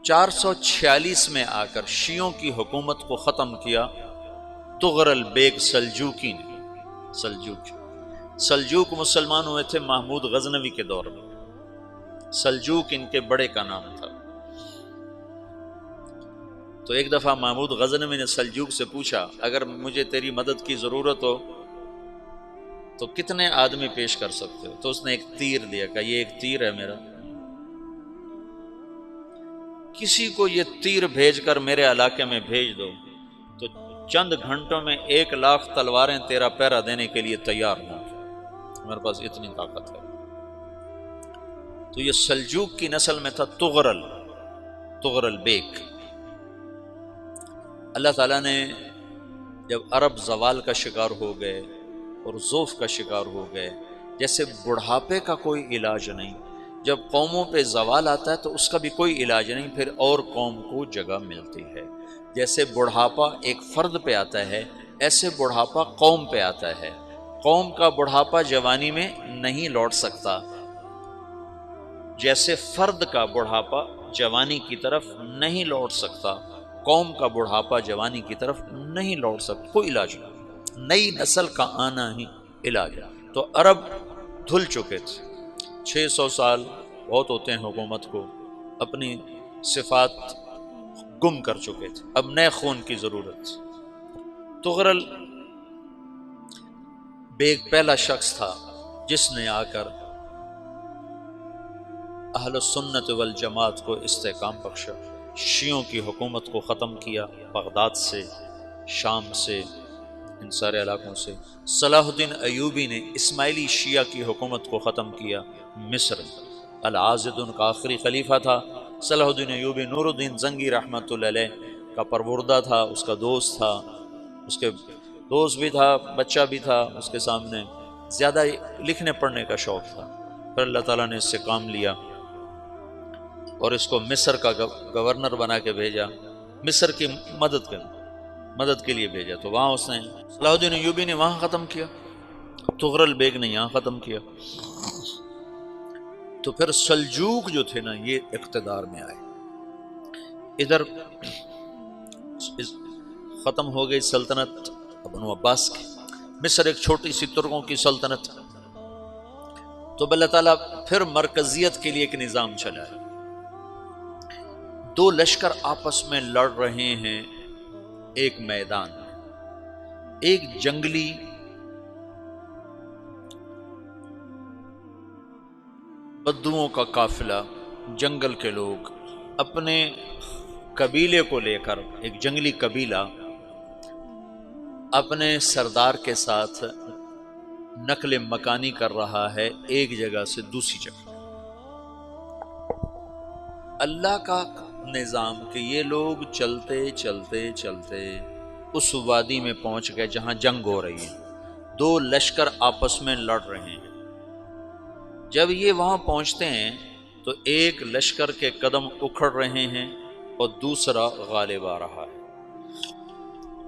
446 میں آ کر شیعوں کی حکومت کو ختم کیا تغرل بیگ سلجوکی نے۔ سلجوک مسلمان ہوئے تھے محمود غزنوی کے دور میں، سلجوک ان کے بڑے کا نام تھا۔ تو ایک دفعہ محمود غزنوی نے سلجوک سے پوچھا اگر مجھے تیری مدد کی ضرورت ہو تو کتنے آدمی پیش کر سکتے ہو؟ تو اس نے ایک تیر دیا، کہا یہ ایک تیر ہے میرا، کسی کو یہ تیر بھیج کر میرے علاقے میں بھیج دو تو چند گھنٹوں میں 1,00,000 تلواریں تیرا پہرا دینے کے لیے تیار ہوں، میرے پاس اتنی طاقت ہے۔ تو یہ سلجوک کی نسل میں تھا تغرل بیگ۔ اللہ تعالیٰ نے جب عرب زوال کا شکار ہو گئے اور ضعف کا شکار ہو گئے، جیسے بڑھاپے کا کوئی علاج نہیں، جب قوموں پہ زوال آتا ہے تو اس کا بھی کوئی علاج نہیں، پھر اور قوم کو جگہ ملتی ہے۔ جیسے بڑھاپا ایک فرد پہ آتا ہے، ایسے بڑھاپا قوم پہ آتا ہے۔ قوم کا بڑھاپا جوانی میں نہیں لوٹ سکتا، جیسے فرد کا بڑھاپا جوانی کی طرف نہیں لوٹ سکتا، قوم کا بڑھاپا جوانی کی طرف نہیں لوٹ سکتا، کوئی علاج نہیں، نئی نسل کا آنا ہی علاج ہے۔ تو عرب دھل چکے تھے، 600 سال بہت ہوتے ہیں حکومت کو، اپنی صفات گم کر چکے تھے، اب نئے خون کی ضرورت تھی۔ تغرل بیگ پہلا شخص تھا جس نے آ کر اہل السنت والجماعت کو استحکام بخشا، شیعوں کی حکومت کو ختم کیا، بغداد سے، شام سے، ان سارے علاقوں سے۔ صلاح الدین ایوبی نے اسماعیلی شیعہ کی حکومت کو ختم کیا، مصر۔ العاضد ان کا آخری خلیفہ تھا صلاح الدین ایوبی، نور الدین زنگی رحمۃ اللہ علیہ کا پروردہ تھا، اس کا دوست تھا، اس کے دوست بھی تھا، بچہ بھی تھا اس کے سامنے، زیادہ لکھنے پڑھنے کا شوق تھا۔ پھر اللہ تعالیٰ نے اس سے کام لیا اور اس کو مصر کا گورنر بنا کے بھیجا، مصر کی مدد کے لیے بھیجا، تو وہاں اس نے صلاح الدین ایوبی نے وہاں ختم کیا، تغرل بیگ نے یہاں ختم کیا۔ تو پھر سلجوک جو تھے نا یہ اقتدار میں آئے، ادھر ختم ہو گئی سلطنت بنو عباس کی، مصر ایک چھوٹی سی ترکوں کی سلطنت، تو اللہ تعالیٰ پھر مرکزیت کے لیے ایک نظام چلایا۔ دو لشکر آپس میں لڑ رہے ہیں ایک میدان میں، ایک جنگلی بدوؤں کا قافلہ، جنگل کے لوگ اپنے قبیلے کو لے کر، ایک جنگلی قبیلہ اپنے سردار کے ساتھ نقل مکانی کر رہا ہے ایک جگہ سے دوسری جگہ۔ اللہ کا نظام کہ یہ لوگ چلتے چلتے چلتے اس وادی میں پہنچ گئے جہاں جنگ ہو رہی ہے، دو لشکر آپس میں لڑ رہے ہیں۔ جب یہ وہاں پہنچتے ہیں تو ایک لشکر کے قدم اکھڑ رہے ہیں اور دوسرا غالب آ رہا ہے۔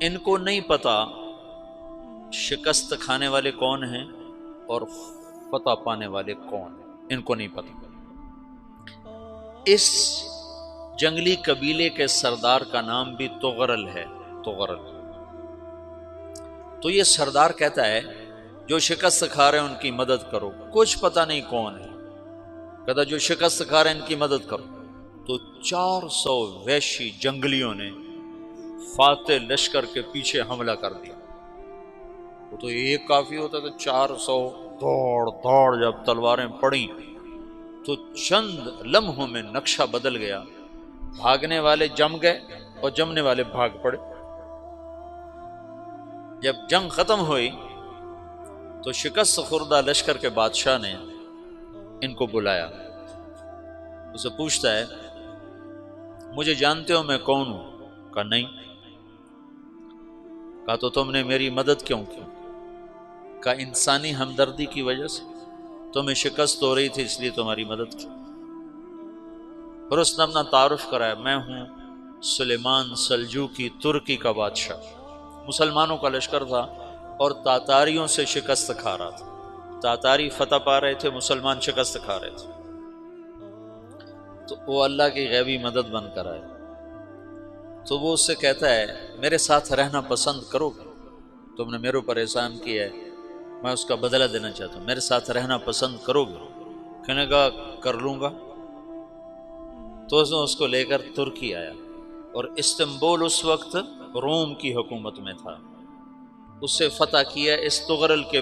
ان کو نہیں پتا شکست کھانے والے کون ہیں اور فتح پانے والے کون ہیں، ان کو نہیں پتا۔ اس جنگلی قبیلے کے سردار کا نام بھی تغرل ہے، تغرل۔ تو یہ سردار کہتا ہے جو شکست کھا رہے ہیں ان کی مدد کرو، کچھ پتہ نہیں کون ہے، کہتا جو شکست کھا رہے ہیں ان کی مدد کرو۔ تو 400 وحشی جنگلیوں نے فاتح لشکر کے پیچھے حملہ کر دیا۔ وہ تو ایک کافی ہوتا تو 400 دوڑ جب تلواریں پڑیں تو چند لمحوں میں نقشہ بدل گیا، بھاگنے والے جم گئے اور جمنے والے بھاگ پڑے۔ جب جنگ ختم ہوئی تو شکست خوردہ لشکر کے بادشاہ نے ان کو بلایا، اسے پوچھتا ہے مجھے جانتے ہو میں کون ہوں؟ کہا نہیں۔ کہا تو تم نے میری مدد کیوں کی؟ کہا انسانی ہمدردی کی وجہ سے، تمہیں شکست ہو رہی تھی اس لیے تمہاری مدد کی۔ پھر اس نے اپنا تعارف کرایا، میں ہوں سلیمان سلجوکی، ترکی کا بادشاہ۔ مسلمانوں کا لشکر تھا اور تاتاریوں سے شکست کھا رہا تھا، تاتاری فتح پا رہے تھے، مسلمان شکست کھا رہے تھے۔ تو وہ اللہ کی غیبی مدد بن کر آئے، تو وہ اس سے کہتا ہے میرے ساتھ رہنا پسند کرو گے؟ تم نے میرے اوپر احسان کیا ہے، میں اس کا بدلہ دینا چاہتا ہوں، میرے ساتھ رہنا پسند کرو گے؟ کہنے کا کر لوں گا۔ تو اس نے اس کو لے کر ترکی آیا، اور استنبول اس وقت روم کی حکومت میں تھا، اس سے فتح کیا اس تغرل کے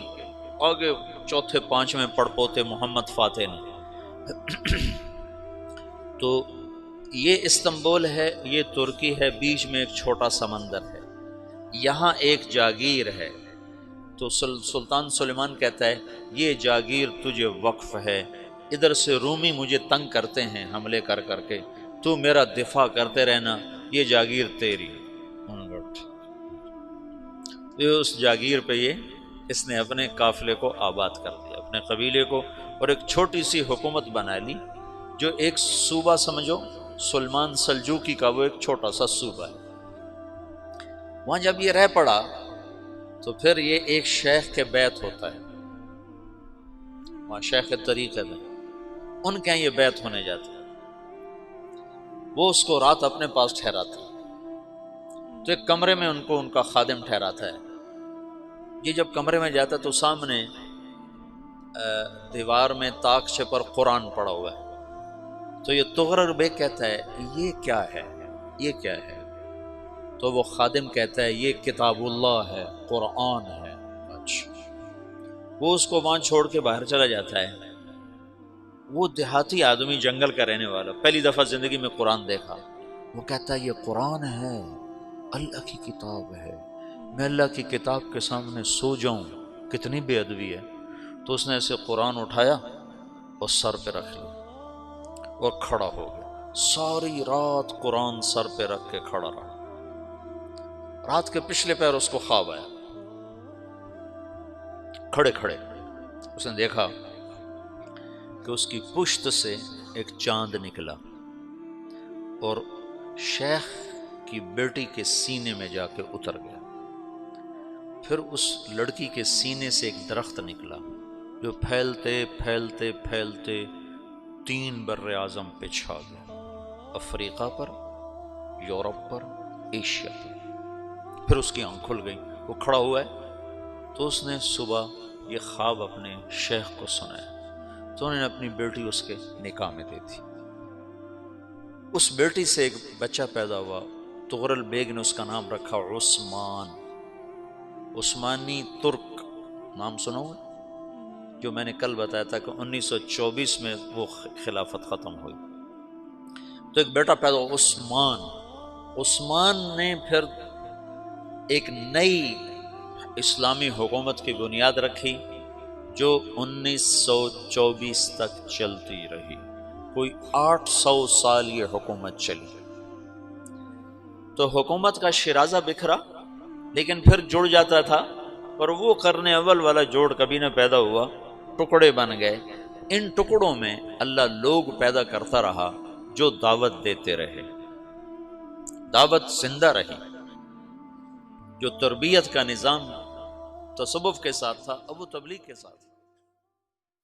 آگے چوتھے پانچویں پڑپوتے محمد فاتح نے۔ تو یہ استنبول ہے، یہ ترکی ہے، بیچ میں ایک چھوٹا سمندر ہے، یہاں ایک جاگیر ہے۔ تو سلطان سلیمان کہتا ہے یہ جاگیر تجھے وقف ہے، ادھر سے رومی مجھے تنگ کرتے ہیں حملے کر کر کے، تو میرا دفاع کرتے رہنا، یہ جاگیر تیری۔ یہ اس جاگیر پہ اس نے اپنے قافلے کو آباد کر دیا، اپنے قبیلے کو، اور ایک چھوٹی سی حکومت بنا لی، جو ایک صوبہ سمجھو سلمان سلجوقی کا، وہ ایک چھوٹا سا صوبہ ہے۔ وہاں جب یہ رہ پڑا تو پھر یہ ایک شیخ کے بیت ہوتا ہے، وہاں شیخ طریقہ میں ان کے یہ بیت ہونے جاتا ہے، وہ اس کو رات اپنے پاس ٹھہراتا ہے، تو ایک کمرے میں ان کا خادم ٹھہراتا ہے۔ یہ جب کمرے میں جاتا ہے تو سامنے دیوار میں طاقچے پر قرآن پڑا ہوا ہے، تو یہ تغرل بیگ کہتا ہے یہ کیا ہے، یہ کیا ہے؟ تو وہ خادم کہتا ہے یہ کتاب اللہ ہے، قرآن ہے۔ اچھا، وہ اس کو وہاں چھوڑ کے باہر چلا جاتا ہے۔ وہ دیہاتی آدمی، جنگل کا رہنے والا، پہلی دفعہ زندگی میں قرآن دیکھا، وہ کہتا ہے یہ قرآن ہے، اللہ کی کتاب ہے، میں اللہ کی کتاب کے سامنے سو جاؤں، کتنی بے ادبی ہے۔ تو اس نے ایسے قرآن اٹھایا اور سر پہ رکھ لیا اور کھڑا ہو گیا، ساری رات قرآن سر پہ رکھ کے کھڑا رہا۔ رات کے پچھلے پہر اس کو خواب آیا، کھڑے کھڑے اس نے دیکھا کہ اس کی پشت سے ایک چاند نکلا اور شیخ کی بیٹی کے سینے میں جا کے اتر گیا، پھر اس لڑکی کے سینے سے ایک درخت نکلا جو پھیلتے پھیلتے پھیلتے 3 بر اعظم پہ چھا گیا، افریقہ پر، یورپ پر، ایشیا پر۔ پھر اس کی آنکھ کھل گئی، وہ کھڑا ہوا ہے، تو اس نے صبح یہ خواب اپنے شیخ کو سنایا، تو انہوں نے اپنی بیٹی اس کے نکاح میں دی تھی۔ اس بیٹی سے ایک بچہ پیدا ہوا، تغرل بیگ نے اس کا نام رکھا عثمان، عثمانی ترک نام سنا ہوا، جو میں نے کل بتایا تھا کہ 1924 میں وہ خلافت ختم ہوئی۔ تو ایک بیٹا پیدا ہوا عثمان۔ عثمان نے پھر ایک نئی اسلامی حکومت کی بنیاد رکھی جو 1924 تک چلتی رہی، کوئی 800 سال یہ حکومت چلی۔ تو حکومت کا شیرازہ بکھرا، لیکن پھر جڑ جاتا تھا، اور وہ قرن اول والا جوڑ کبھی نہ پیدا ہوا، ٹکڑے بن گئے۔ ان ٹکڑوں میں اللہ لوگ پیدا کرتا رہا جو دعوت دیتے رہے، دعوت زندہ رہی۔ جو تربیت کا نظام تصوف کے ساتھ تھا اب وہ تبلیغ کے ساتھ۔